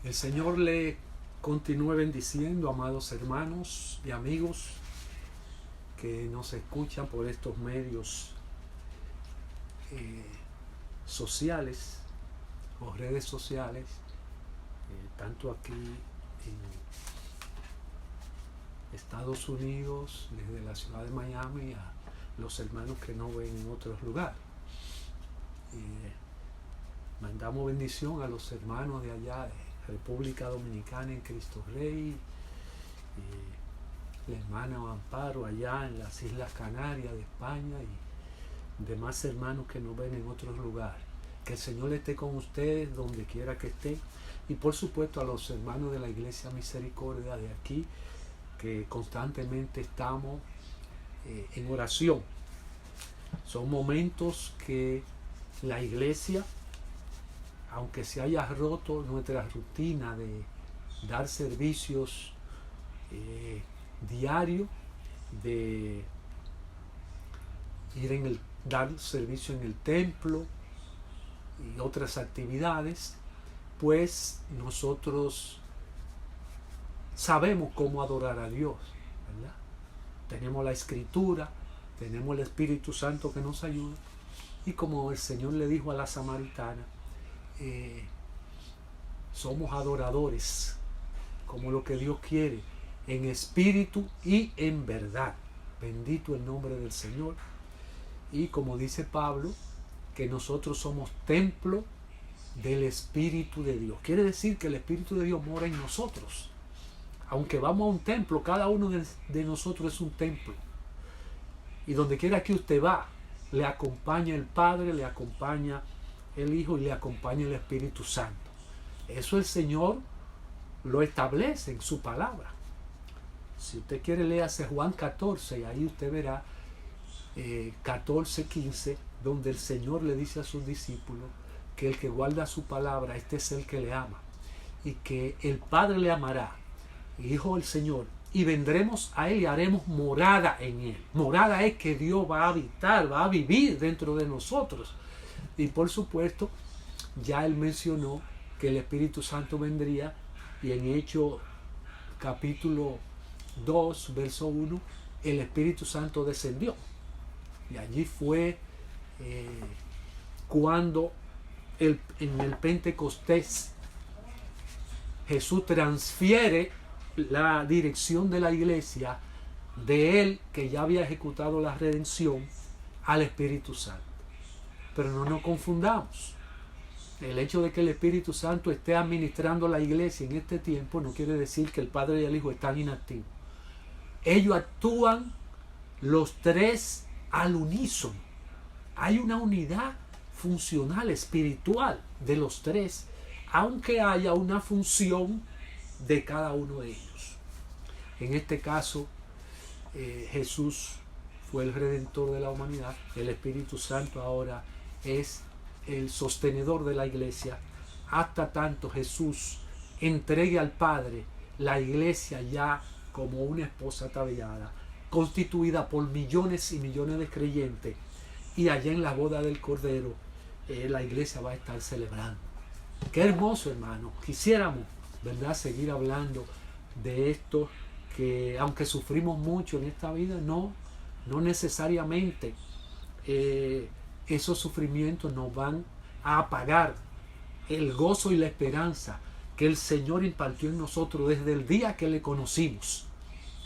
El Señor le continúe bendiciendo, amados hermanos y amigos que nos escuchan por estos medios sociales o redes sociales, tanto aquí en Estados Unidos, desde la ciudad de Miami, a los hermanos que no ven en otros lugares. Mandamos bendición a los hermanos de allá, de República Dominicana en Cristo Rey, la hermana Amparo allá en las Islas Canarias de España y demás hermanos que nos ven en otros lugares. Que el Señor esté con ustedes donde quiera que esté, y por supuesto a los hermanos de la Iglesia Misericordia de aquí, que constantemente estamos en oración. Son momentos que la Iglesia, aunque se haya roto nuestra rutina de dar servicios diarios, de ir dar servicio en el templo y otras actividades, pues nosotros sabemos cómo adorar a Dios, ¿verdad? Tenemos la Escritura, tenemos el Espíritu Santo que nos ayuda, y como el Señor le dijo a la samaritana, somos adoradores como lo que Dios quiere, en espíritu y en verdad. Bendito el nombre del Señor. Y como dice Pablo, que nosotros somos templo del Espíritu de Dios. Quiere decir que el Espíritu de Dios mora en nosotros. Aunque vamos a un templo, cada uno de nosotros es un templo. Y donde quiera que usted va, le acompaña el Padre, le acompaña el Hijo y le acompaña el Espíritu Santo. Eso el Señor lo establece en su palabra. Si usted quiere, léase Juan 14 y ahí usted verá 14:15, donde el Señor le dice a sus discípulos que el que guarda su palabra, este es el que le ama, y que el Padre le amará, Hijo el Señor, y vendremos a Él y haremos morada en Él. Morada es que Dios va a habitar, va a vivir dentro de nosotros. Y por supuesto, ya Él mencionó que el Espíritu Santo vendría, y en Hechos capítulo 2, verso 1, el Espíritu Santo descendió. Y allí fue cuando en el Pentecostés Jesús transfiere la dirección de la iglesia de Él, que ya había ejecutado la redención, al Espíritu Santo. Pero no nos confundamos. El hecho de que el Espíritu Santo esté administrando la iglesia en este tiempo no quiere decir que el Padre y el Hijo están inactivos. Ellos actúan los tres al unísono. Hay una unidad funcional, espiritual de los tres, aunque haya una función de cada uno de ellos. En este caso, Jesús fue el redentor de la humanidad. El Espíritu Santo ahora es el sostenedor de la iglesia, hasta tanto Jesús entregue al Padre la iglesia ya como una esposa ataviada, constituida por millones y millones de creyentes, y allá en la boda del Cordero la iglesia va a estar celebrando. Qué hermoso, hermano. Quisiéramos, ¿verdad?, seguir hablando de esto, que aunque sufrimos mucho en esta vida, no necesariamente esos sufrimientos nos van a apagar el gozo y la esperanza que el Señor impartió en nosotros desde el día que le conocimos.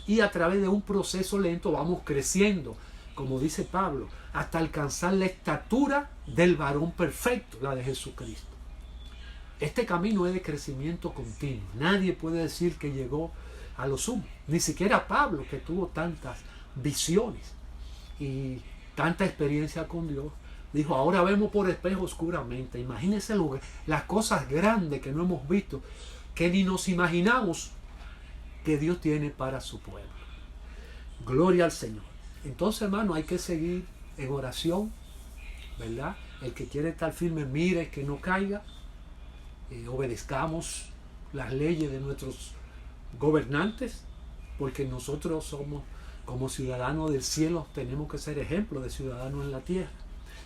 Y a través de un proceso lento vamos creciendo, como dice Pablo, hasta alcanzar la estatura del varón perfecto, la de Jesucristo. Este camino es de crecimiento continuo. Nadie puede decir que llegó a lo sumo. Ni siquiera Pablo, que tuvo tantas visiones y tanta experiencia con Dios, dijo, ahora vemos por espejo oscuramente. Imagínense las cosas grandes que no hemos visto, que ni nos imaginamos que Dios tiene para su pueblo. Gloria al Señor. Entonces, hermano, hay que seguir en oración, ¿verdad? El que quiere estar firme, mire que no caiga. Obedezcamos las leyes de nuestros gobernantes, porque nosotros somos, como ciudadanos del cielo, tenemos que ser ejemplo de ciudadanos en la tierra.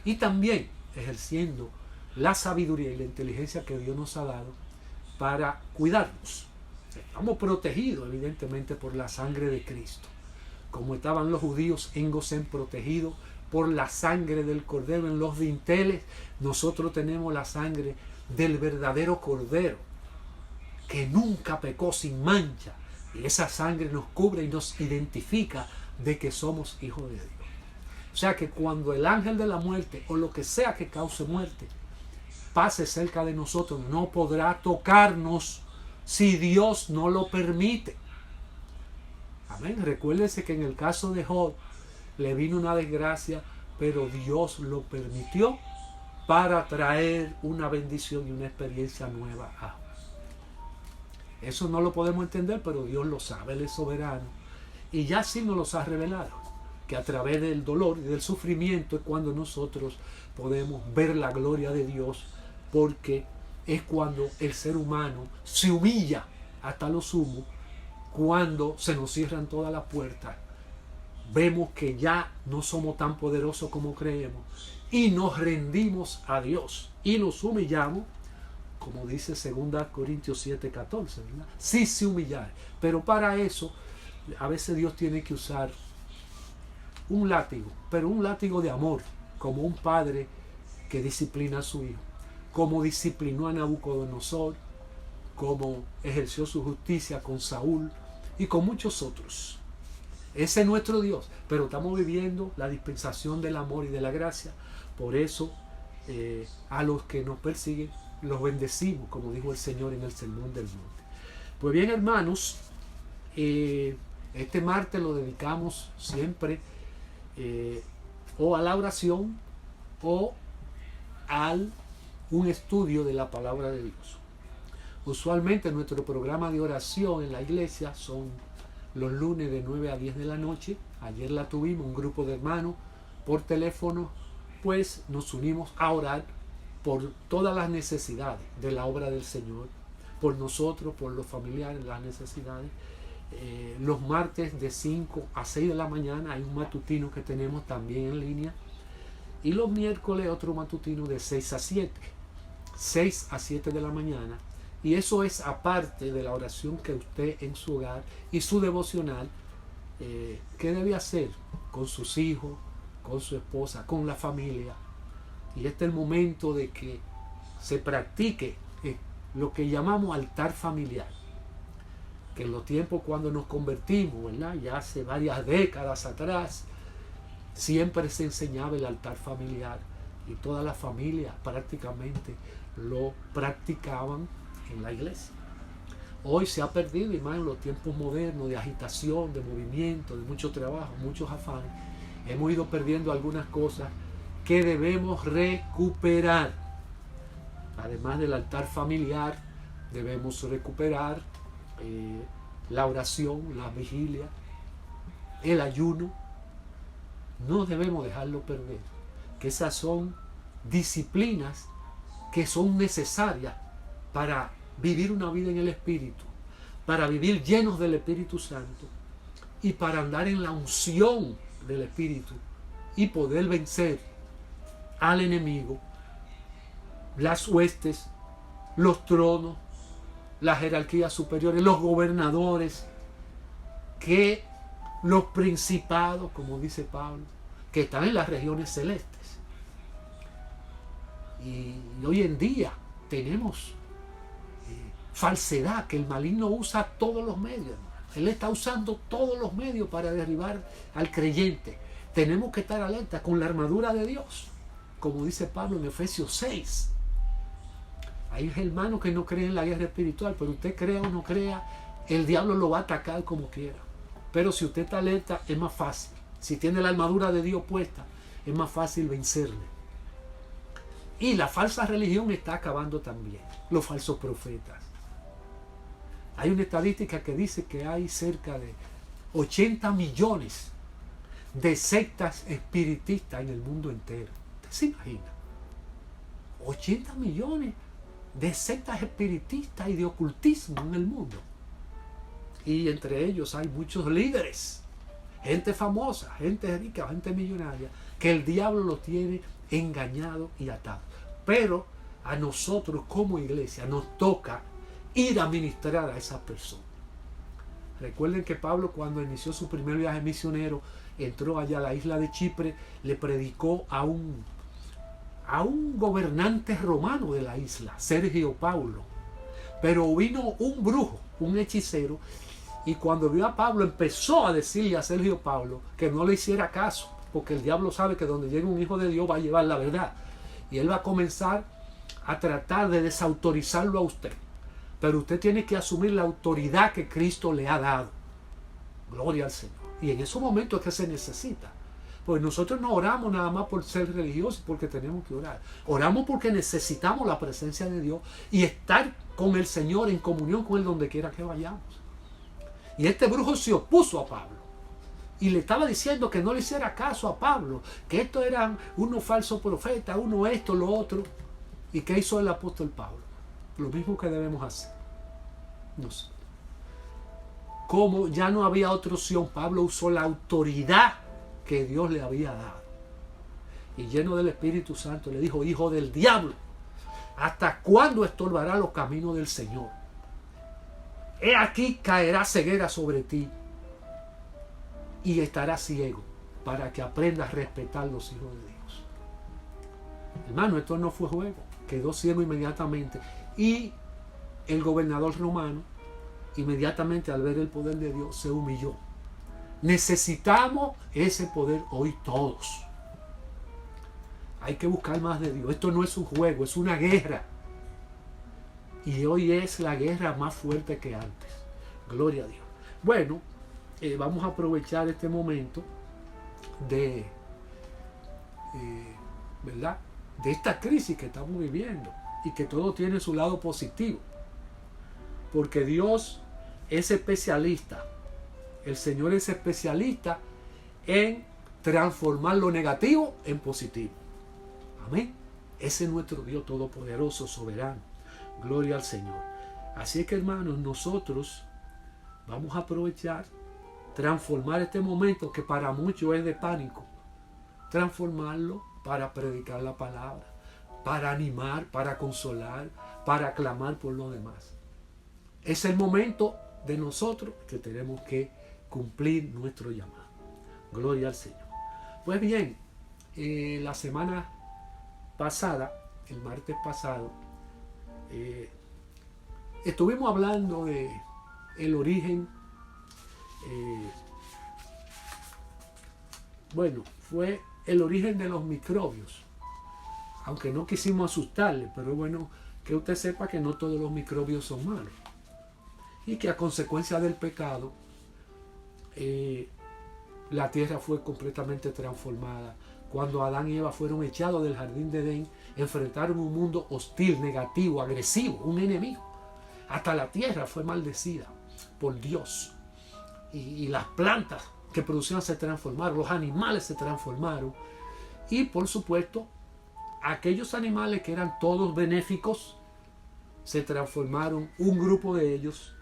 Y también ejerciendo la sabiduría y la inteligencia que Dios nos ha dado, para cuidarnos. Estamos protegidos evidentemente por la sangre de Cristo. Como estaban los judíos en Gosén protegidos por la sangre del Cordero en los dinteles, nosotros tenemos la sangre del verdadero Cordero, que nunca pecó, sin mancha. Y esa sangre nos cubre y nos identifica de que somos hijos de Dios. O sea que cuando el ángel de la muerte o lo que sea que cause muerte pase cerca de nosotros, no podrá tocarnos si Dios no lo permite. Amén. Recuérdense que en el caso de Job le vino una desgracia, pero Dios lo permitió para traer una bendición y una experiencia nueva a Job. Eso no lo podemos entender, pero Dios lo sabe, Él es soberano. Y ya sí nos los ha revelado, que a través del dolor y del sufrimiento es cuando nosotros podemos ver la gloria de Dios, porque es cuando el ser humano se humilla hasta lo sumo, cuando se nos cierran todas las puertas, vemos que ya no somos tan poderosos como creemos y nos rendimos a Dios y nos humillamos, como dice 2 Corintios 7:14, ¿verdad? Sí se humillar, pero para eso a veces Dios tiene que usar un látigo, pero un látigo de amor, como un padre que disciplina a su hijo, como disciplinó a Nabucodonosor, como ejerció su justicia con Saúl y con muchos otros. Ese es nuestro Dios, pero estamos viviendo la dispensación del amor y de la gracia. Por eso a los que nos persiguen los bendecimos, como dijo el Señor en el Sermón del Monte. Pues bien, hermanos, este martes lo dedicamos siempre o a la oración o al un estudio de la palabra de Dios. Usualmente nuestro programa de oración en la iglesia son los lunes de 9 a 10 de la noche. Ayer la tuvimos, un grupo de hermanos por teléfono, pues nos unimos a orar por todas las necesidades de la obra del Señor, por nosotros, por los familiares, las necesidades. Los martes de 5 a 6 de la mañana hay un matutino que tenemos también en línea, y los miércoles otro matutino de 6 a 7 de la mañana. Y eso es aparte de la oración que usted en su hogar y su devocional que debe hacer con sus hijos, con su esposa, con la familia. Y este es el momento de que se practique lo que llamamos altar familiar, que en los tiempos cuando nos convertimos, ¿verdad?, ya hace varias décadas atrás, siempre se enseñaba el altar familiar y todas las familias prácticamente lo practicaban en la iglesia. Hoy se ha perdido, y más en los tiempos modernos de agitación, de movimiento, de mucho trabajo, muchos afanes. Hemos ido perdiendo algunas cosas que debemos recuperar. Además del altar familiar, debemos recuperar la oración, la vigilia, el ayuno. No debemos dejarlo perder, que esas son disciplinas que son necesarias para vivir una vida en el Espíritu, para vivir llenos del Espíritu Santo y para andar en la unción del Espíritu y poder vencer al enemigo, las huestes, los tronos, las jerarquías superiores, los gobernadores, que los principados, como dice Pablo, que están en las regiones celestes. Y hoy en día tenemos falsedad, que el maligno usa todos los medios, hermano. Él está usando todos los medios para derribar al creyente. Tenemos que estar alerta con la armadura de Dios, como dice Pablo en Efesios 6. Hay hermanos que no creen en la guerra espiritual, pero usted crea o no crea, el diablo lo va a atacar como quiera. Pero si usted está alerta, es más fácil. Si tiene la armadura de Dios puesta, es más fácil vencerle. Y la falsa religión está acabando también, los falsos profetas. Hay una estadística que dice que hay cerca de 80 millones de sectas espiritistas en el mundo entero. ¿Usted se imagina? 80 millones de sectas espiritistas y de ocultismo en el mundo. Y entre ellos hay muchos líderes, gente famosa, gente rica, gente millonaria, que el diablo los tiene engañado y atado. Pero a nosotros como iglesia nos toca ir a ministrar a esas personas. Recuerden que Pablo, cuando inició su primer viaje misionero, entró allá a la isla de Chipre, le predicó a un gobernante romano de la isla, Sergio Paulo. Pero vino un brujo, un hechicero, y cuando vio a Pablo empezó a decirle a Sergio Paulo que no le hiciera caso, porque el diablo sabe que donde llegue un hijo de Dios va a llevar la verdad. Y él va a comenzar a tratar de desautorizarlo a usted. Pero usted tiene que asumir la autoridad que Cristo le ha dado. Gloria al Señor. Y en esos momentos es que se necesita. Pues nosotros no oramos nada más por ser religiosos, porque tenemos que orar. Oramos porque necesitamos la presencia de Dios y estar con el Señor, en comunión con Él donde quiera que vayamos. Y este brujo se opuso a Pablo. Y le estaba diciendo que no le hiciera caso a Pablo, que estos eran unos falsos profetas, uno esto, lo otro. ¿Y qué hizo el apóstol Pablo? Lo mismo que debemos hacer. No sé. Como ya no había otra opción, Pablo usó la autoridad que Dios le había dado. Y lleno del Espíritu Santo le dijo: hijo del diablo, ¿hasta cuándo estorbará los caminos del Señor? He aquí caerá ceguera sobre ti y estarás ciego, para que aprendas a respetar los hijos de Dios. Hermano, esto no fue juego. Quedó ciego inmediatamente. Y el gobernador romano, inmediatamente al ver el poder de Dios, se humilló. Necesitamos ese poder hoy todos. Hay que buscar más de Dios. Esto no es un juego, es una guerra. Y hoy es la guerra más fuerte que antes. Gloria a Dios. Bueno, vamos a aprovechar este momento de, ¿verdad?, de esta crisis que estamos viviendo, y que todo tiene su lado positivo. Porque Dios es especialista. El Señor es especialista en transformar lo negativo en positivo. Amén. Ese es nuestro Dios todopoderoso, soberano. Gloria al Señor. Así es que, hermanos, nosotros vamos a aprovechar, transformar este momento que para muchos es de pánico, transformarlo para predicar la palabra, para animar, para consolar, para clamar por los demás. Es el momento de nosotros que tenemos que cumplir nuestro llamado. Gloria al Señor. Pues bien, la semana pasada, el martes pasado, estuvimos hablando de el origen, fue el origen de los microbios, aunque no quisimos asustarle, pero bueno, que usted sepa que no todos los microbios son malos, y que a consecuencia del pecado la tierra fue completamente transformada. Cuando Adán y Eva fueron echados del jardín de Edén, enfrentaron un mundo hostil, negativo, agresivo, un enemigo. Hasta la tierra fue maldecida por Dios. Y las plantas que producían se transformaron, los animales se transformaron. Y por supuesto, aquellos animales que eran todos benéficos, se transformaron, un grupo de ellos,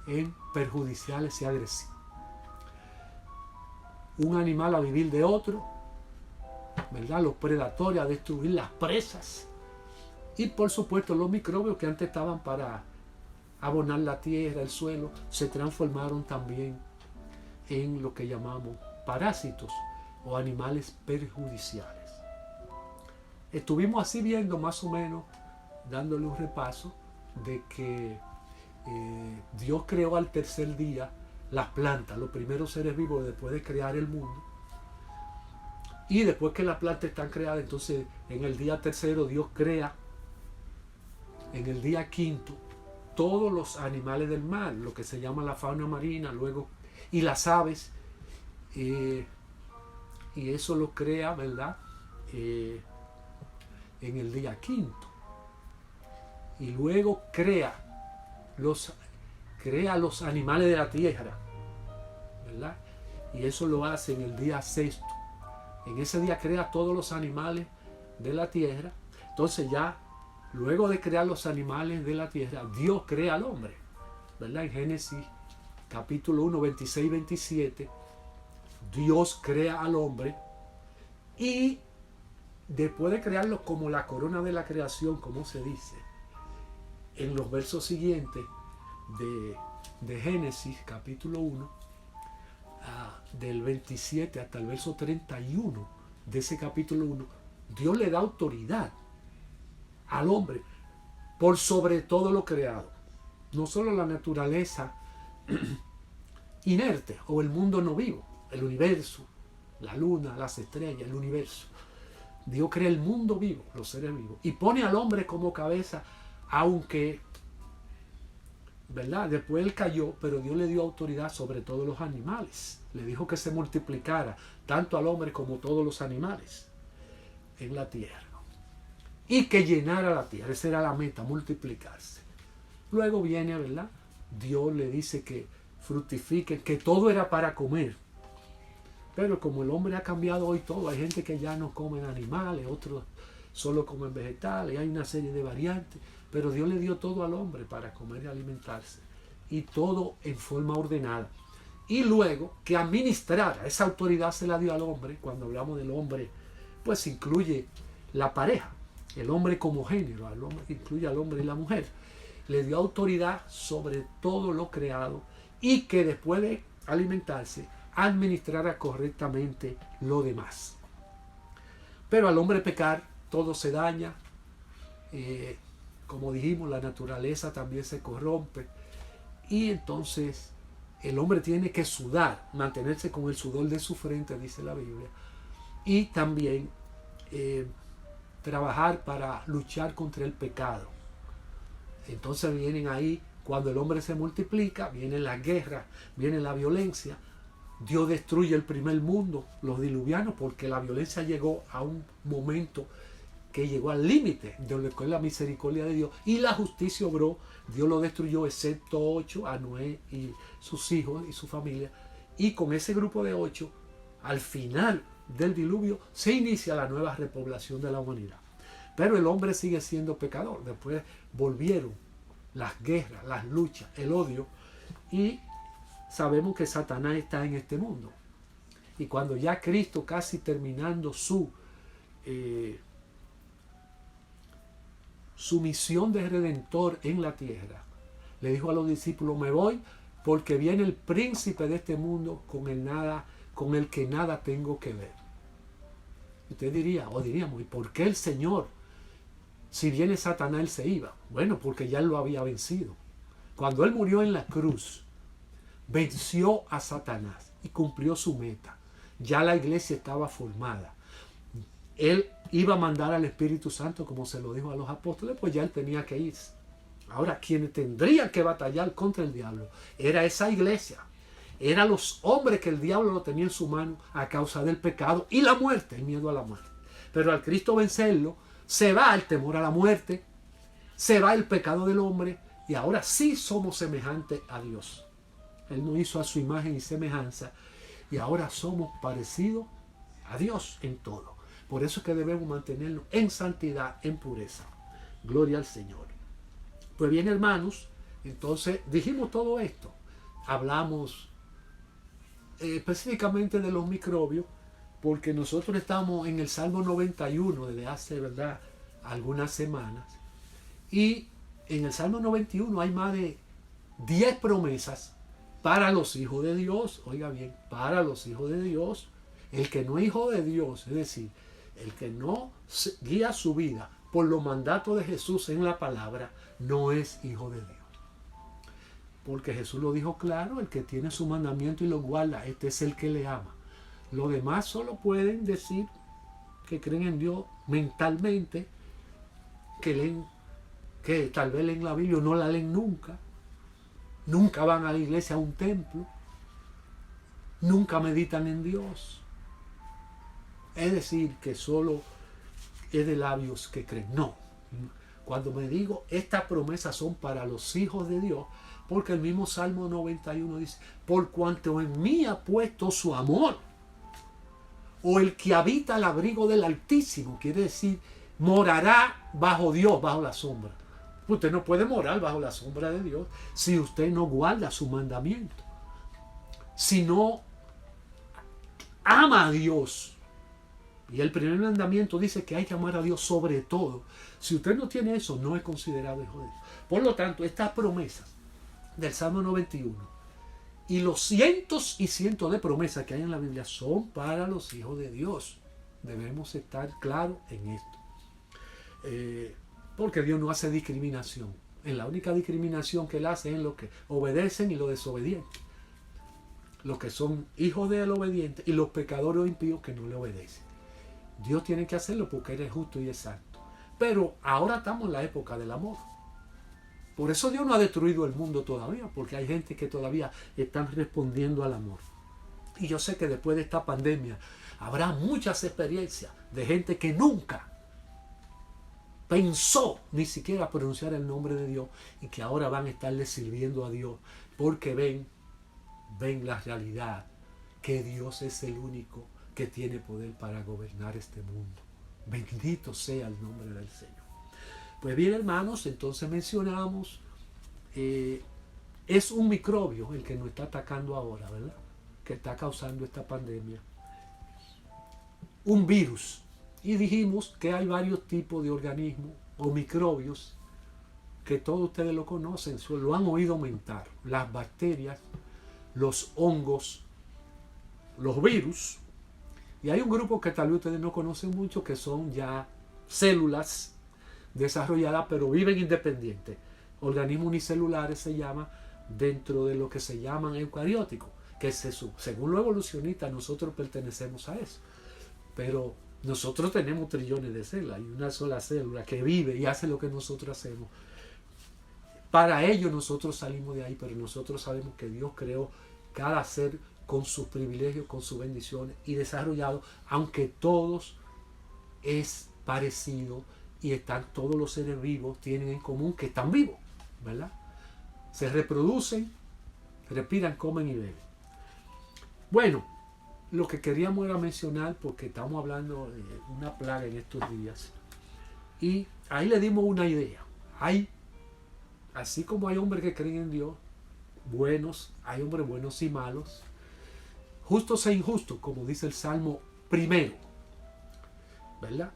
en perjudiciales y agresivos. Un animal a vivir de otro, ¿verdad? Los predadores a destruir las presas. Y por supuesto los microbios que antes estaban para abonar la tierra, el suelo, se transformaron también en lo que llamamos parásitos o animales perjudiciales. Estuvimos así viendo más o menos, dándole un repaso de que Dios creó al tercer día las plantas, los primeros seres vivos después de crear el mundo. Y después que las plantas están creadas, entonces en el día tercero Dios crea, en el día quinto, todos los animales del mar, lo que se llama la fauna marina, luego, y las aves, y eso lo crea, ¿verdad?, en el día quinto. Y luego crea los animales de la tierra, ¿verdad? Y eso lo hace en el día sexto. En ese día crea todos los animales de la tierra. Entonces ya, luego de crear los animales de la tierra, Dios crea al hombre, ¿verdad? En Génesis capítulo 1, 26 y 27, Dios crea al hombre, y después de crearlo como la corona de la creación, como se dice, en los versos siguientes, de Génesis, capítulo 1, del 27 hasta el verso 31 de ese capítulo 1, Dios le da autoridad al hombre por sobre todo lo creado. No solo la naturaleza inerte o el mundo no vivo, el universo, la luna, las estrellas, el universo. Dios crea el mundo vivo, los seres vivos, y pone al hombre como cabeza, aunque, ¿verdad? Después él cayó, pero Dios le dio autoridad sobre todos los animales. Le dijo que se multiplicara tanto al hombre como todos los animales en la tierra. Y que llenara la tierra. Esa era la meta, multiplicarse. Luego viene, ¿verdad? Dios le dice que fructifiquen, que todo era para comer. Pero como el hombre ha cambiado hoy todo, hay gente que ya no comen animales, otros solo comen vegetales, hay una serie de variantes. Pero Dios le dio todo al hombre para comer y alimentarse. Y todo en forma ordenada. Y luego que administrara, esa autoridad se la dio al hombre. Cuando hablamos del hombre, pues incluye la pareja. El hombre como género, al hombre, incluye al hombre y la mujer. Le dio autoridad sobre todo lo creado y que después de alimentarse, administrara correctamente lo demás. Pero al hombre pecar, todo se daña. Como dijimos, la naturaleza también se corrompe. Y entonces el hombre tiene que sudar, mantenerse con el sudor de su frente, dice la Biblia. Y también trabajar para luchar contra el pecado. Entonces vienen ahí, cuando el hombre se multiplica, vienen las guerras, viene la violencia. Dios destruye el primer mundo, los diluvianos, porque la violencia llegó a un momento que llegó al límite de lo que es la misericordia de Dios, y la justicia obró. Dios lo destruyó, excepto 8, a Noé y sus hijos y su familia. Y con ese grupo de 8, al final del diluvio, se inicia la nueva repoblación de la humanidad. Pero el hombre sigue siendo pecador. Después volvieron las guerras, las luchas, el odio, y sabemos que Satanás está en este mundo. Y cuando ya Cristo, casi terminando su misión de redentor en la tierra, le dijo a los discípulos: me voy porque viene el príncipe de este mundo con el que nada tengo que ver. Usted diría, o diríamos, ¿y por qué el Señor, si viene Satanás, él se iba? Bueno, porque ya él lo había vencido. Cuando él murió en la cruz, venció a Satanás y cumplió su meta. Ya la iglesia estaba formada. Él iba a mandar al Espíritu Santo, como se lo dijo a los apóstoles, pues ya él tenía que irse. Ahora, quienes tendrían que batallar contra el diablo era esa iglesia. Eran los hombres que el diablo lo tenía en su mano a causa del pecado y la muerte, el miedo a la muerte. Pero al Cristo vencerlo, se va el temor a la muerte, se va el pecado del hombre, y ahora sí somos semejantes a Dios. Él nos hizo a su imagen y semejanza, y ahora somos parecidos a Dios en todo. Por eso es que debemos mantenernos en santidad, en pureza. Gloria al Señor. Pues bien, hermanos, entonces dijimos todo esto. Hablamos específicamente de los microbios, porque nosotros estamos en el Salmo 91 desde hace, ¿verdad?, algunas semanas. Y en el Salmo 91 hay más de 10 promesas para los hijos de Dios. Oiga bien, para los hijos de Dios. El que no es hijo de Dios, es decir, el que no guía su vida por los mandatos de Jesús en la palabra, no es hijo de Dios. Porque Jesús lo dijo claro: el que tiene su mandamiento y lo guarda, este es el que le ama. Los demás solo pueden decir que creen en Dios mentalmente, que tal vez leen la Biblia o no la leen nunca. Nunca van a la iglesia, a un templo. Nunca meditan en Dios. Es decir, que solo es de labios que creen. No. Cuando me digo, estas promesas son para los hijos de Dios, porque el mismo Salmo 91 dice: por cuanto en mí ha puesto su amor, o el que habita al abrigo del Altísimo, quiere decir, morará bajo Dios, bajo la sombra. Usted no puede morar bajo la sombra de Dios si usted no guarda su mandamiento, si no ama a Dios. Y el primer mandamiento dice que hay que amar a Dios sobre todo. Si usted no tiene eso, no es considerado hijo de Dios. Por lo tanto, estas promesas del Salmo 91. Y los cientos y cientos de promesas que hay en la Biblia son para los hijos de Dios. Debemos estar claros en esto. Porque Dios no hace discriminación. En la única discriminación que Él hace es en los que obedecen y los desobedientes. Los que son hijos del obediente y los pecadores o impíos que no le obedecen. Dios tiene que hacerlo porque Él es justo y es santo. Pero ahora estamos en la época del amor. Por eso Dios no ha destruido el mundo todavía, porque hay gente que todavía están respondiendo al amor. Y yo sé que después de esta pandemia habrá muchas experiencias de gente que nunca pensó ni siquiera pronunciar el nombre de Dios y que ahora van a estarle sirviendo a Dios porque ven la realidad que Dios es el único que tiene poder para gobernar este mundo. Bendito sea el nombre del Señor. Pues bien, hermanos, entonces mencionamos, es un microbio el que nos está atacando ahora, ¿verdad? Que está causando esta pandemia. Un virus. Y dijimos que hay varios tipos de organismos o microbios que todos ustedes lo conocen, lo han oído aumentar. Las bacterias, los hongos, los virus. Y hay un grupo que tal vez ustedes no conocen mucho, que son ya células desarrolladas, pero viven independientes. Organismos unicelulares se llama, dentro de lo que se llaman eucarióticos, que según los evolucionistas nosotros pertenecemos a eso. Pero nosotros tenemos trillones de células y una sola célula que vive y hace lo que nosotros hacemos. Para ello nosotros salimos de ahí, pero nosotros sabemos que Dios creó cada ser con sus privilegios, con sus bendiciones y desarrollado, aunque todos es parecido y todos los seres vivos tienen en común que están vivos, ¿verdad? Se reproducen, respiran, comen y beben. Bueno, lo que queríamos era mencionar, porque estamos hablando de una plaga en estos días, y ahí le dimos una idea. Así como hay hombres que creen en Dios, buenos, hay hombres buenos y malos, justos e injustos, como dice el Salmo primero, ¿verdad?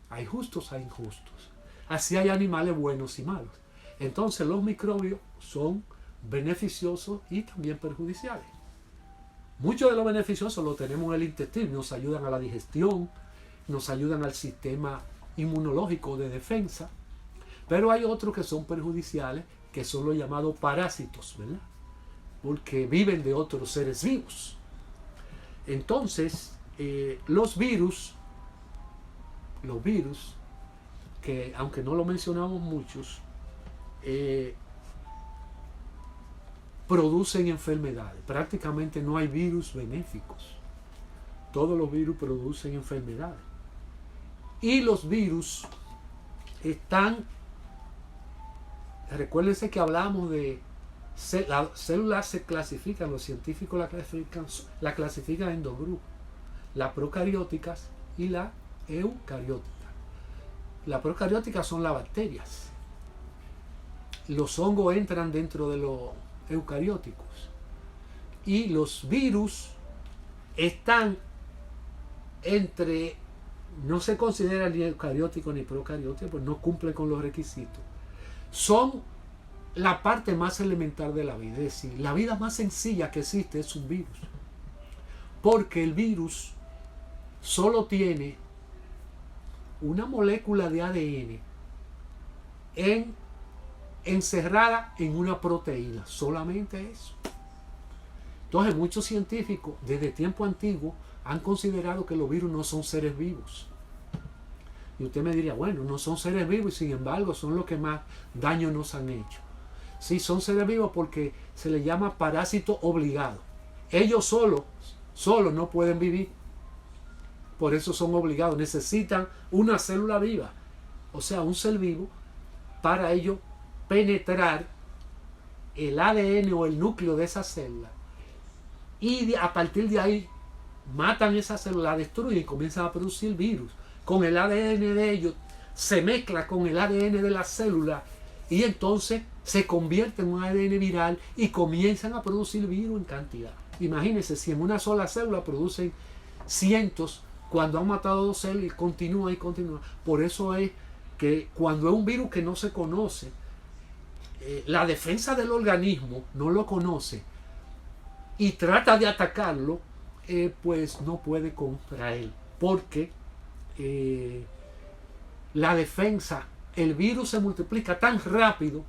Hay justos e injustos. Así hay animales buenos y malos. Entonces los microbios son beneficiosos y también perjudiciales. Muchos de los beneficiosos los tenemos en el intestino, nos ayudan a la digestión, nos ayudan al sistema inmunológico de defensa, pero hay otros que son perjudiciales, que son los llamados parásitos, ¿verdad? Porque viven de otros seres vivos. Entonces, los virus, que aunque no lo mencionamos muchos, producen enfermedades. Prácticamente no hay virus benéficos. Todos los virus producen enfermedades. Y los virus recuérdense que hablamos de las células se clasifican, los científicos la clasifican en dos grupos: las procarióticas y las eucarióticas. Las procarióticas son las bacterias. Los hongos entran dentro de los eucarióticos. Y los virus están no se consideran ni eucarióticos ni procarióticos, pues no cumplen con los requisitos. Son la parte más elemental de la vida. Es decir, la vida más sencilla que existe es un virus. Porque el virus solo tiene una molécula de ADN encerrada en una proteína. Solamente eso. Entonces muchos científicos desde tiempo antiguo han considerado que los virus no son seres vivos. Y usted me diría, bueno, no son seres vivos y sin embargo son los que más daño nos han hecho. Sí, son seres vivos porque se les llama parásito obligado. Ellos solos no pueden vivir. Por eso son obligados. Necesitan una célula viva, o sea, un ser vivo, para ellos penetrar el ADN o el núcleo de esa célula. Y a partir de ahí matan esa célula, la destruyen y comienzan a producir virus. Con el ADN de ellos se mezcla con el ADN de la célula y entonces se convierte en un ADN viral y comienzan a producir virus en cantidad. Imagínense, si en una sola célula producen cientos, cuando han matado dos células, continúa y continúa. Por eso es que cuando es un virus que no se conoce, la defensa del organismo no lo conoce y trata de atacarlo, pues no puede contra él, porque la defensa, el virus se multiplica tan rápido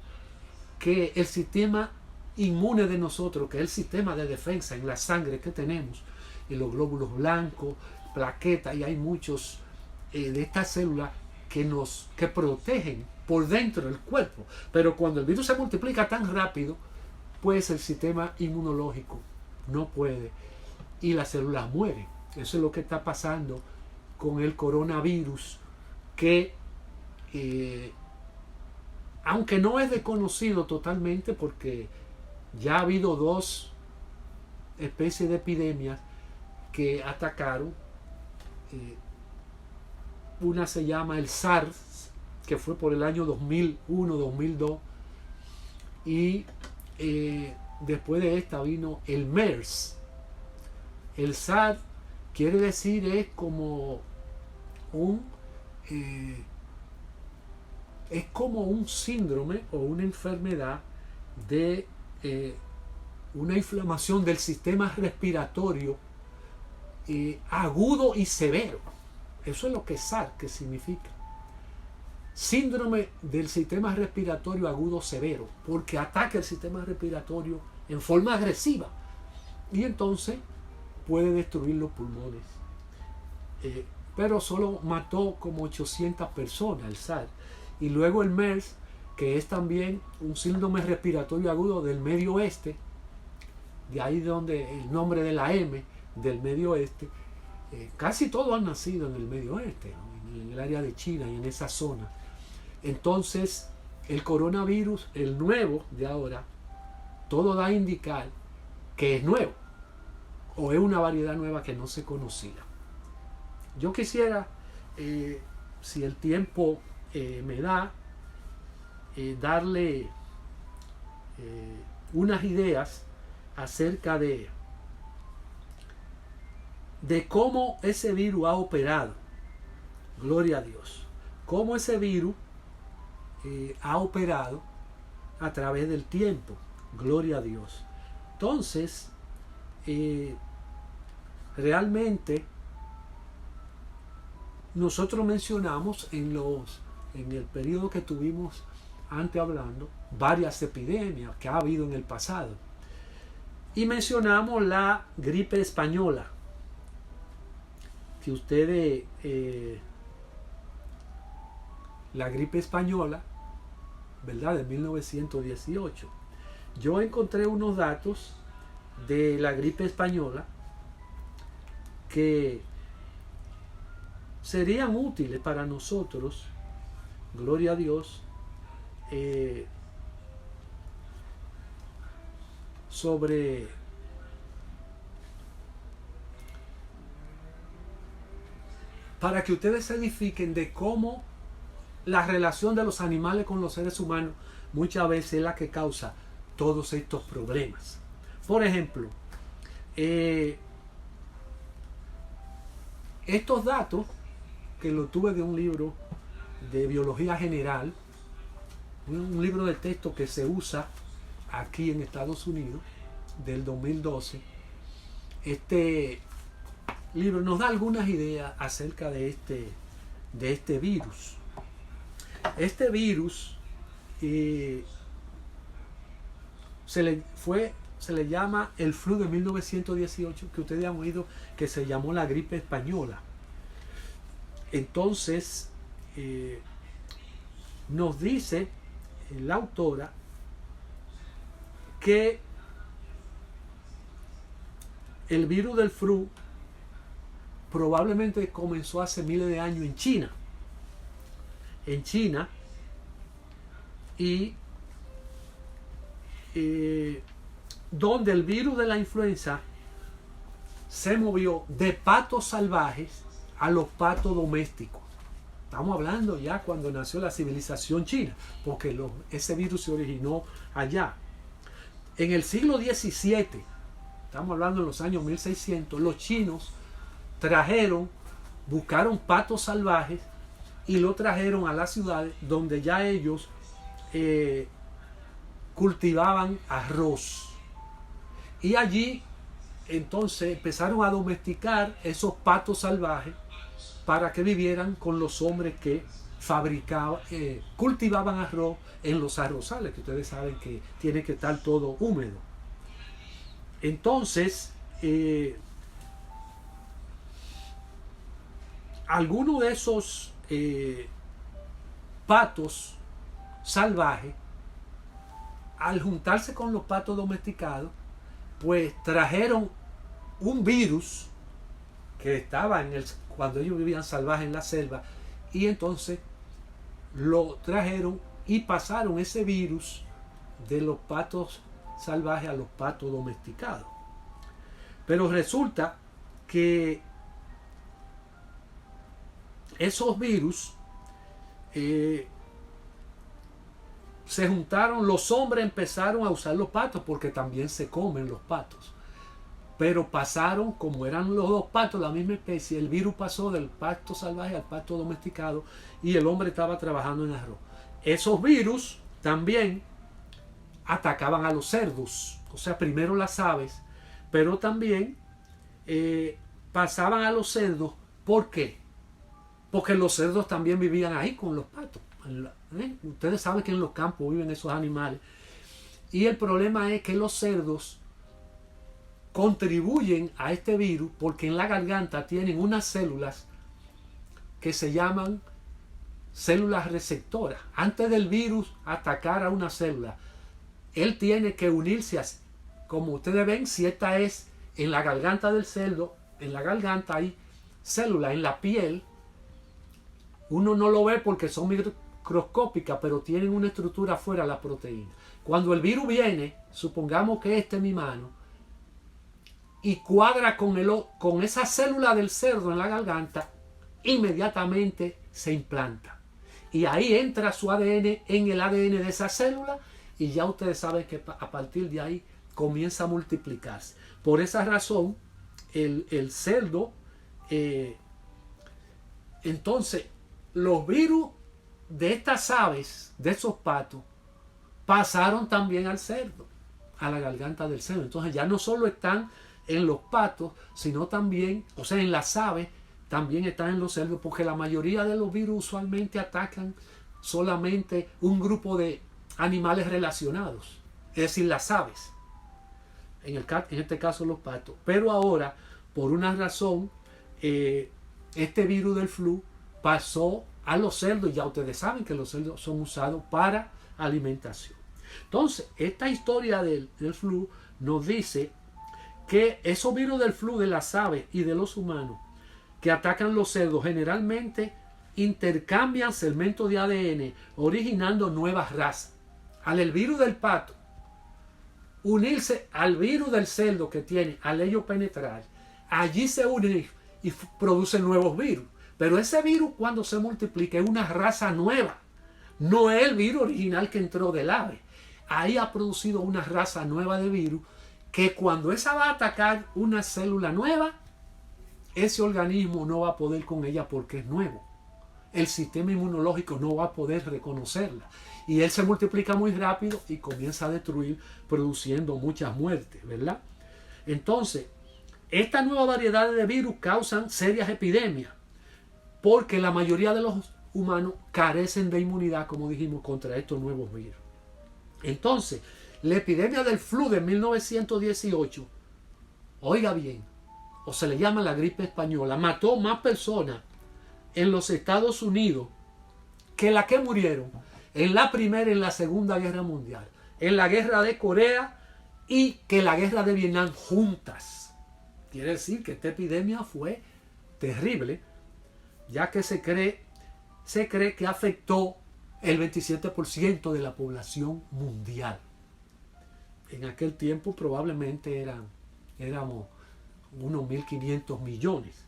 que el sistema inmune de nosotros, que es el sistema de defensa en la sangre que tenemos, en los glóbulos blancos, plaquetas, y hay muchos de estas células que protegen por dentro del cuerpo. Pero cuando el virus se multiplica tan rápido, pues el sistema inmunológico no puede y las células mueren. Eso es lo que está pasando con el coronavirus, que aunque no es desconocido totalmente, porque ya ha habido 2 especies de epidemias que atacaron. Una se llama el SARS, que fue por el año 2001-2002, y después de esta vino el MERS. El SARS quiere decir, es como un síndrome o una enfermedad de una inflamación del sistema respiratorio agudo y severo. Eso es lo que SARS que significa. Síndrome del sistema respiratorio agudo severo, porque ataca el sistema respiratorio en forma agresiva y entonces puede destruir los pulmones. Pero solo mató como 800 personas el SARS. Y luego el MERS, que es también un síndrome respiratorio agudo del Medio Oeste, de ahí donde el nombre de la M, del Medio Oeste. Casi todos han nacido en el Medio Oeste, ¿no? En el área de China y en esa zona. Entonces, el coronavirus, el nuevo de ahora, todo da a indicar que es nuevo, o es una variedad nueva que no se conocía. Yo quisiera, si el tiempo me da, darle unas ideas acerca de cómo ese virus ha operado. Gloria a Dios. Cómo ese virus ha operado a través del tiempo. Gloria a Dios. Entonces, realmente nosotros mencionamos en el periodo que tuvimos antes hablando varias epidemias que ha habido en el pasado, y mencionamos la gripe española, que ustedes la gripe española, ¿verdad?, de 1918. Yo encontré unos datos de la gripe española que serían útiles para nosotros, gloria a Dios, para que ustedes se edifiquen de cómo la relación de los animales con los seres humanos muchas veces es la que causa todos estos problemas. Por ejemplo, estos datos que lo tuve de un libro de biología general, un libro de texto que se usa aquí en Estados Unidos, del 2012. Este libro nos da algunas ideas acerca de este virus. Este virus se le llama el flu de 1918, que ustedes han oído que se llamó la gripe española. Entonces, nos dice la autora que el virus del flu probablemente comenzó hace miles de años en China. Y donde el virus de la influenza se movió de patos salvajes a los patos domésticos. Estamos hablando ya cuando nació la civilización china, porque ese virus se originó allá. En el siglo XVII, estamos hablando en los años 1600, los chinos buscaron patos salvajes y lo trajeron a las ciudades, donde ya ellos cultivaban arroz. Y allí entonces empezaron a domesticar esos patos salvajes para que vivieran con los hombres que cultivaban arroz en los arrozales, que ustedes saben que tiene que estar todo húmedo. Entonces, algunos de esos patos salvajes, al juntarse con los patos domesticados, pues trajeron un virus que estaba cuando ellos vivían salvajes en la selva, y entonces lo trajeron y pasaron ese virus de los patos salvajes a los patos domesticados. Pero resulta que esos virus se juntaron, los hombres empezaron a usar los patos porque también se comen los patos. Pero pasaron, como eran los dos patos, la misma especie, el virus pasó del pato salvaje al pato domesticado y el hombre estaba trabajando en arroz. Esos virus también atacaban a los cerdos, o sea, primero las aves, pero también pasaban a los cerdos. ¿Por qué? Porque los cerdos también vivían ahí con los patos. Ustedes saben que en los campos viven esos animales. Y el problema es que los cerdos contribuyen a este virus porque en la garganta tienen unas células que se llaman células receptoras. Antes del virus atacar a una célula, él tiene que unirse así. Como ustedes ven, si esta es en la garganta del cerdo, en la garganta hay células, en la piel uno no lo ve porque son microscópicas, pero tienen una estructura afuera, la proteína. Cuando el virus viene, supongamos que esta es mi mano, y cuadra con esa célula del cerdo en la garganta, inmediatamente se implanta. Y ahí entra su ADN en el ADN de esa célula, y ya ustedes saben que a partir de ahí comienza a multiplicarse. Por esa razón, el cerdo, entonces, los virus de estas aves, de esos patos, pasaron también al cerdo, a la garganta del cerdo. Entonces ya no solo están en los patos, sino también, o sea, en las aves, también están en los cerdos, porque la mayoría de los virus usualmente atacan solamente un grupo de animales relacionados, es decir, las aves, en este caso los patos. Pero ahora, por una razón, este virus del flu pasó a los cerdos, y ya ustedes saben que los cerdos son usados para alimentación. Entonces, esta historia del flu nos dice que esos virus del flu de las aves y de los humanos que atacan los cerdos generalmente intercambian segmentos de ADN, originando nuevas razas. Al el virus del pato unirse al virus del cerdo que tiene, al ellos penetrar, allí se unen y producen nuevos virus. Pero ese virus, cuando se multiplica, es una raza nueva. No es el virus original que entró del ave. Ahí ha producido una raza nueva de virus que cuando esa va a atacar una célula nueva, ese organismo no va a poder con ella porque es nuevo. El sistema inmunológico no va a poder reconocerla. Y él se multiplica muy rápido y comienza a destruir, produciendo muchas muertes, ¿verdad? Entonces, esta nueva variedad de virus causan serias epidemias, porque la mayoría de los humanos carecen de inmunidad, como dijimos, contra estos nuevos virus. Entonces, la epidemia del flu de 1918, oiga bien, o se le llama la gripe española, mató más personas en los Estados Unidos que las que murieron en la Primera y en la Segunda Guerra Mundial, en la Guerra de Corea y que la Guerra de Vietnam juntas. Quiere decir que esta epidemia fue terrible, ya que se cree que afectó el 27% de la población mundial. En aquel tiempo probablemente éramos unos 1.500 millones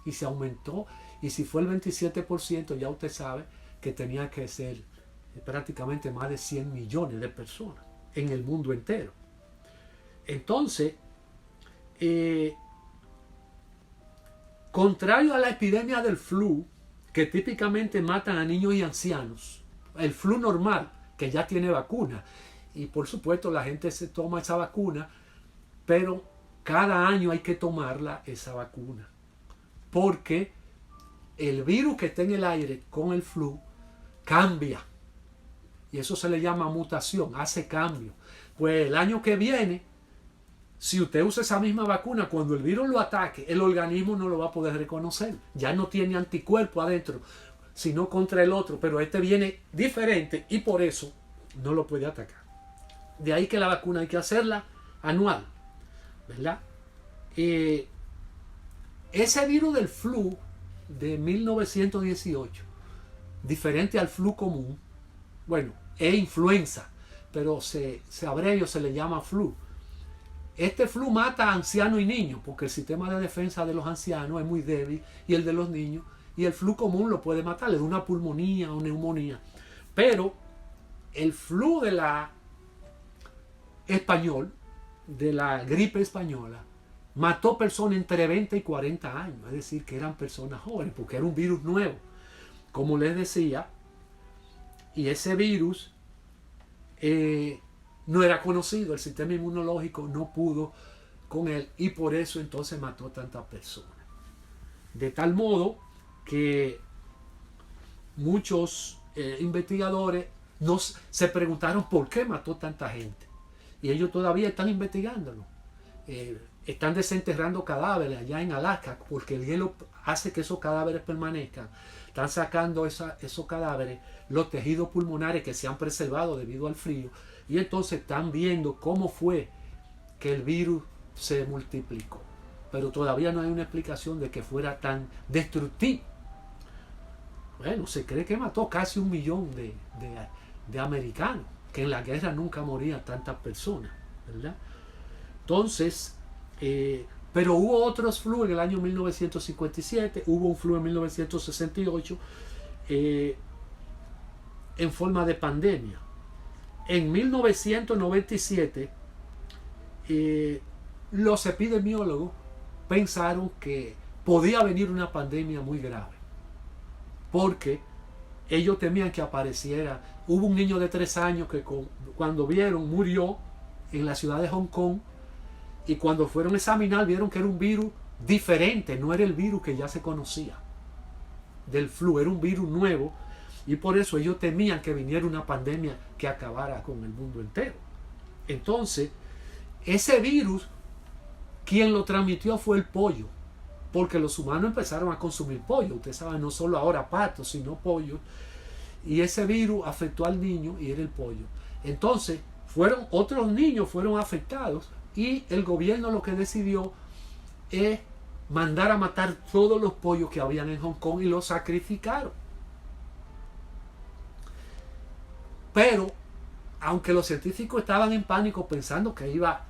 y se aumentó, y si fue el 27%, ya usted sabe que tenía que ser prácticamente más de 100 millones de personas en el mundo entero. Entonces, contrario a la epidemia del flu, que típicamente matan a niños y ancianos, el flu normal, que ya tiene vacuna, y por supuesto la gente se toma esa vacuna, pero cada año hay que tomarla esa vacuna, porque el virus que está en el aire con el flu cambia, y eso se le llama mutación, hace cambio. Pues el año que viene, si usted usa esa misma vacuna, cuando el virus lo ataque, el organismo no lo va a poder reconocer. Ya no tiene anticuerpo adentro, sino contra el otro. Pero este viene diferente y por eso no lo puede atacar. De ahí que la vacuna hay que hacerla anual, ¿verdad? Ese virus del flu de 1918, diferente al flu común, bueno, es influenza, pero se abrevia, se le llama flu. Este flu mata a ancianos y niños, porque el sistema de defensa de los ancianos es muy débil y el de los niños, y el flu común lo puede matar, le da una pulmonía o neumonía. Pero el flu de la español, de la gripe española, mató personas entre 20 y 40 años, es decir, que eran personas jóvenes, porque era un virus nuevo, como les decía, y ese virus no era conocido, el sistema inmunológico no pudo con él y por eso entonces mató tantas personas. De tal modo que muchos investigadores se preguntaron por qué mató tanta gente. Y ellos todavía están investigándolo. Están desenterrando cadáveres allá en Alaska porque el hielo hace que esos cadáveres permanezcan. Están sacando esos cadáveres, los tejidos pulmonares que se han preservado debido al frío. Y entonces están viendo cómo fue que el virus se multiplicó. Pero todavía no hay una explicación de que fuera tan destructivo. Bueno, se cree que mató casi 1 millón de americanos, que en la guerra nunca morían tantas personas, ¿verdad? Entonces, pero hubo otros flu en el año 1957, hubo un flu en 1968 en forma de pandemia. En 1997, los epidemiólogos pensaron que podía venir una pandemia muy grave, porque ellos temían que apareciera. Hubo un niño de 3 años que cuando vieron murió en la ciudad de Hong Kong, y cuando fueron a examinar vieron que era un virus diferente, no era el virus que ya se conocía del flu, era un virus nuevo, y por eso ellos temían que viniera una pandemia que acabara con el mundo entero. Entonces, ese virus, quien lo transmitió fue el pollo, porque los humanos empezaron a consumir pollo. Ustedes saben, no solo ahora patos, sino pollo. Y ese virus afectó al niño y era el pollo. Entonces, otros niños fueron afectados y el gobierno lo que decidió es mandar a matar todos los pollos que habían en Hong Kong y los sacrificaron. Pero, aunque los científicos estaban en pánico pensando que iba,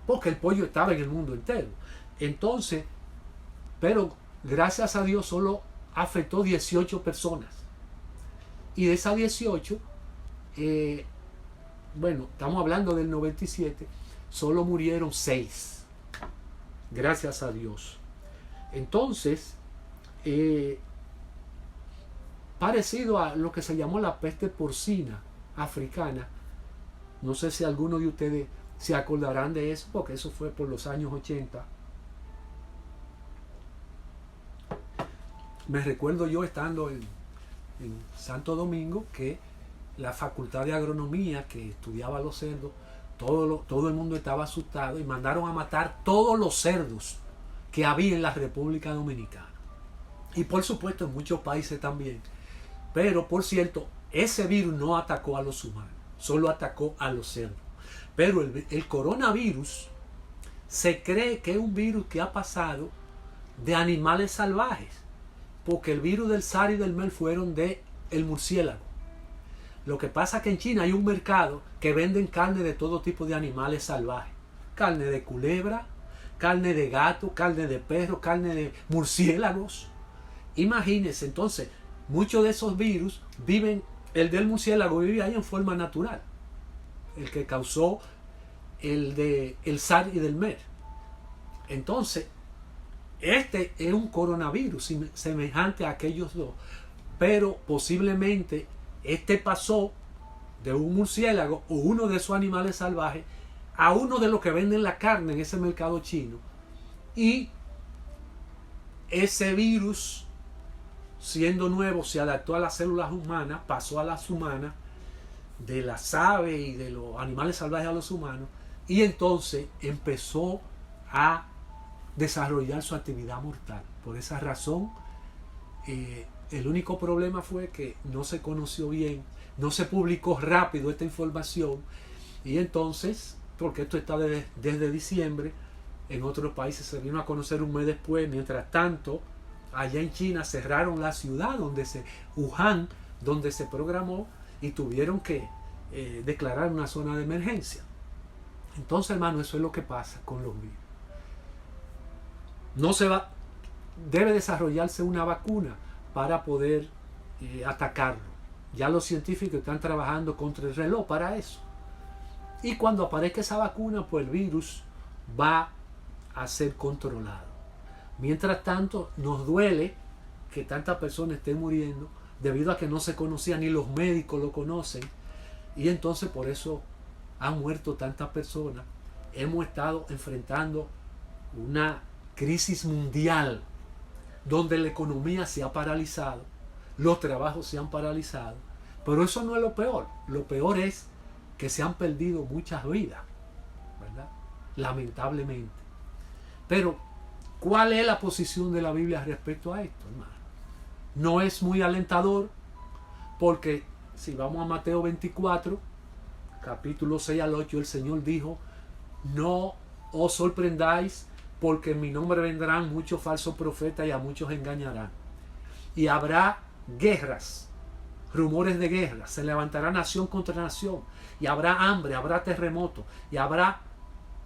porque el pollo estaba en el mundo entero. Entonces, pero gracias a Dios solo afectó 18 personas. Y de esas 18, bueno, estamos hablando del 97, solo murieron 6. Gracias a Dios. Entonces, parecido a lo que se llamó la peste porcina africana, no sé si alguno de ustedes se acordarán de eso, porque eso fue por los años 80. Me recuerdo yo estando en Santo Domingo que la facultad de agronomía que estudiaba los cerdos, todo el mundo estaba asustado y mandaron a matar todos los cerdos que había en la República Dominicana. Y por supuesto en muchos países también. Pero por cierto, ese virus no atacó a los humanos, solo atacó a los cerdos. Pero el coronavirus se cree que es un virus que ha pasado de animales salvajes, porque el virus del SARS y del MERS fueron del murciélago. Lo que pasa es que en China hay un mercado que venden carne de todo tipo de animales salvajes. Carne de culebra, carne de gato, carne de perro, carne de murciélagos. Imagínense, entonces, muchos de esos virus viven, el del murciélago vive ahí en forma natural. El que causó el SARS y del MERS. Entonces, este es un coronavirus semejante a aquellos dos, pero posiblemente este pasó de un murciélago o uno de esos animales salvajes a uno de los que venden la carne en ese mercado chino, y ese virus, siendo nuevo, se adaptó a las células humanas, pasó a las humanas, de las aves y de los animales salvajes a los humanos, y entonces empezó a desarrollar su actividad mortal. Por esa razón, el único problema fue que no se conoció bien, no se publicó rápido esta información, y entonces, porque esto está desde diciembre, en otros países se vino a conocer un mes después. Mientras tanto, allá en China cerraron la ciudad Wuhan, donde se programó, y tuvieron que declarar una zona de emergencia. Entonces, hermano, eso es lo que pasa con los virus. Debe desarrollarse una vacuna para poder atacarlo. Ya los científicos están trabajando contra el reloj para eso. Y cuando aparezca esa vacuna, pues el virus va a ser controlado. Mientras tanto, nos duele que tantas personas estén muriendo debido a que no se conocía, ni los médicos lo conocen, y entonces por eso han muerto tantas personas. Hemos estado enfrentando una crisis mundial donde la economía se ha paralizado, los trabajos se han paralizado, pero eso no es lo peor. Lo peor es que se han perdido muchas vidas, ¿verdad? Lamentablemente. Pero, ¿cuál es la posición de la Biblia respecto a esto, hermano? No es muy alentador, porque si vamos a Mateo 24, capítulo 6 al 8, el Señor dijo: no os sorprendáis, porque en mi nombre vendrán muchos falsos profetas y a muchos engañarán. Y habrá guerras, rumores de guerra, se levantará nación contra nación, y habrá hambre, habrá terremoto, y habrá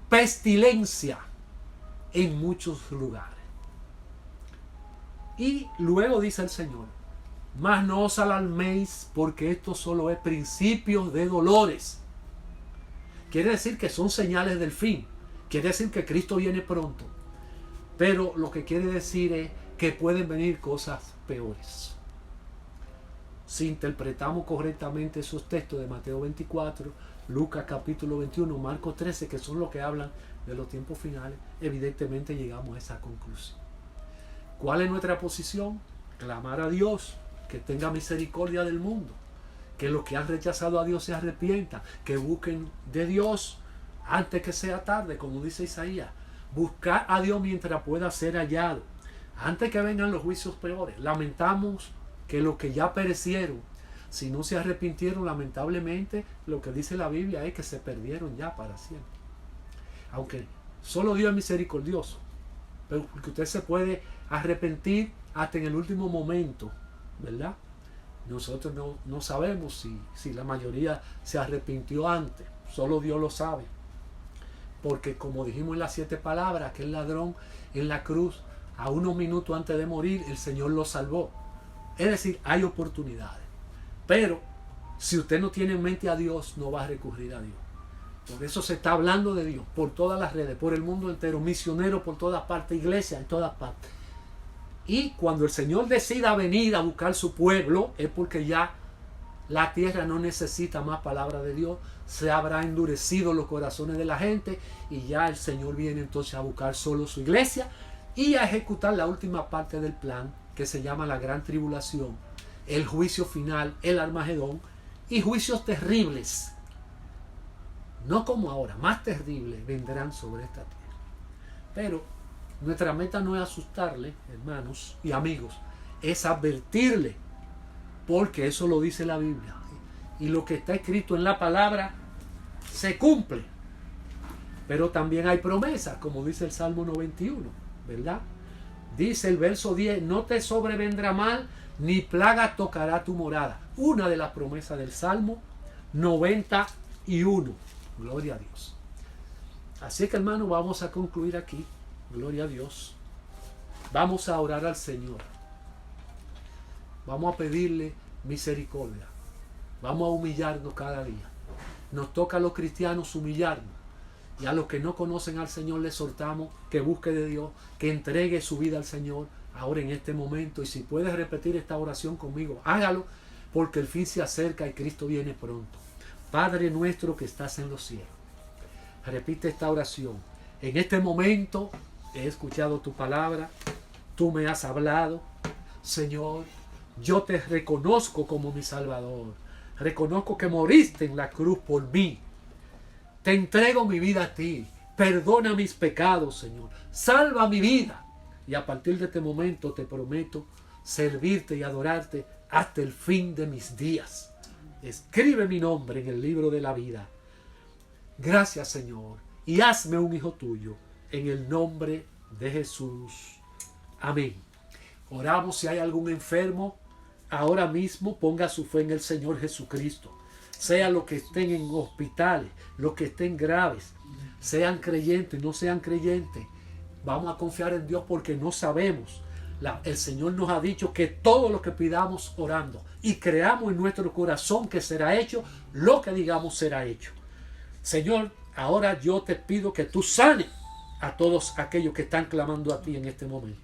pestilencia en muchos lugares. Y luego dice el Señor: mas no os alarméis, porque esto solo es principio de dolores. Quiere decir que son señales del fin. Quiere decir que Cristo viene pronto. Pero lo que quiere decir es que pueden venir cosas peores. Si interpretamos correctamente esos textos de Mateo 24, Lucas capítulo 21, Marcos 13, que son los que hablan de los tiempos finales, evidentemente llegamos a esa conclusión. ¿Cuál es nuestra posición? Clamar a Dios que tenga misericordia del mundo, que los que han rechazado a Dios se arrepientan, que busquen de Dios antes que sea tarde, como dice Isaías. Buscar a Dios mientras pueda ser hallado, antes que vengan los juicios peores. Lamentamos que los que ya perecieron, si no se arrepintieron, lamentablemente lo que dice la Biblia es que se perdieron ya para siempre. Aunque solo Dios es misericordioso, pero porque usted se puede arrepentir hasta en el último momento, ¿verdad? Nosotros no sabemos si la mayoría se arrepintió antes, solo Dios lo sabe. Porque como dijimos en las 7 palabras, aquel ladrón en la cruz, a unos minutos antes de morir, el Señor lo salvó. Es decir, hay oportunidades. Pero si usted no tiene en mente a Dios, no va a recurrir a Dios. Por eso se está hablando de Dios por todas las redes, por el mundo entero, misioneros por todas partes, iglesias en todas partes. Y cuando el Señor decida venir a buscar su pueblo, es porque ya la tierra no necesita más palabra de Dios, se habrá endurecido los corazones de la gente, y ya el Señor viene entonces a buscar solo su iglesia y a ejecutar la última parte del plan, que se llama la gran tribulación, el juicio final, el Armagedón, y juicios terribles, no como ahora, más terribles vendrán sobre esta tierra. Pero nuestra meta no es asustarle, hermanos y amigos, es advertirle, porque eso lo dice la Biblia, y lo que está escrito en la palabra se cumple. Pero también hay promesas, como dice el Salmo 91, ¿verdad? Dice el verso 10: no te sobrevendrá mal, ni plaga tocará tu morada. Una de las promesas del Salmo 91. Gloria a Dios. Así que, hermano, vamos a concluir aquí. Gloria a Dios. Vamos a orar al Señor. Vamos a pedirle misericordia. Vamos a humillarnos cada día. Nos toca a los cristianos humillarnos. Y a los que no conocen al Señor les exhortamos que busque de Dios, que entregue su vida al Señor ahora en este momento. Y si puedes repetir esta oración conmigo, hágalo, porque el fin se acerca y Cristo viene pronto. Padre nuestro que estás en los cielos. Repite esta oración. En este momento he escuchado tu palabra, tú me has hablado. Señor, yo te reconozco como mi Salvador. Reconozco que moriste en la cruz por mí. Te entrego mi vida a ti. Perdona mis pecados, Señor. Salva mi vida. Y a partir de este momento te prometo servirte y adorarte hasta el fin de mis días. Escribe mi nombre en el libro de la vida. Gracias, Señor. Y hazme un hijo tuyo en el nombre de Jesús. Amén. Oramos. Si hay algún enfermo, ahora mismo ponga su fe en el Señor Jesucristo. Sea los que estén en hospitales, los que estén graves, sean creyentes, no sean creyentes. Vamos a confiar en Dios porque no sabemos. El Señor nos ha dicho que todo lo que pidamos orando y creamos en nuestro corazón que será hecho, lo que digamos será hecho. Señor, ahora yo te pido que tú sanes a todos aquellos que están clamando a ti en este momento.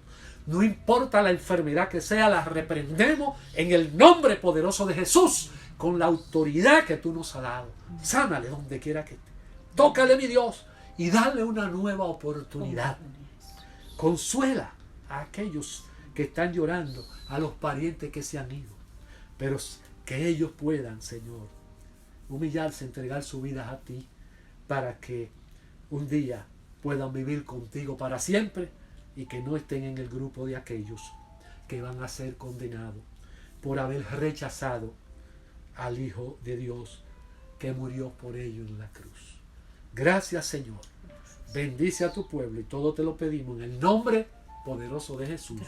No importa la enfermedad que sea, la reprendemos en el nombre poderoso de Jesús, con la autoridad que tú nos has dado. Sánale donde quiera que esté. Tócale, mi Dios, y dale una nueva oportunidad. Consuela a aquellos que están llorando, a los parientes que se han ido. Pero que ellos puedan, Señor, humillarse, entregar su vida a ti, para que un día puedan vivir contigo para siempre y que no estén en el grupo de aquellos que van a ser condenados por haber rechazado al Hijo de Dios que murió por ellos en la cruz. Gracias, Señor. Bendice a tu pueblo y todo te lo pedimos en el nombre poderoso de Jesús.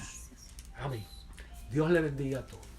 Amén. Dios le bendiga a todos.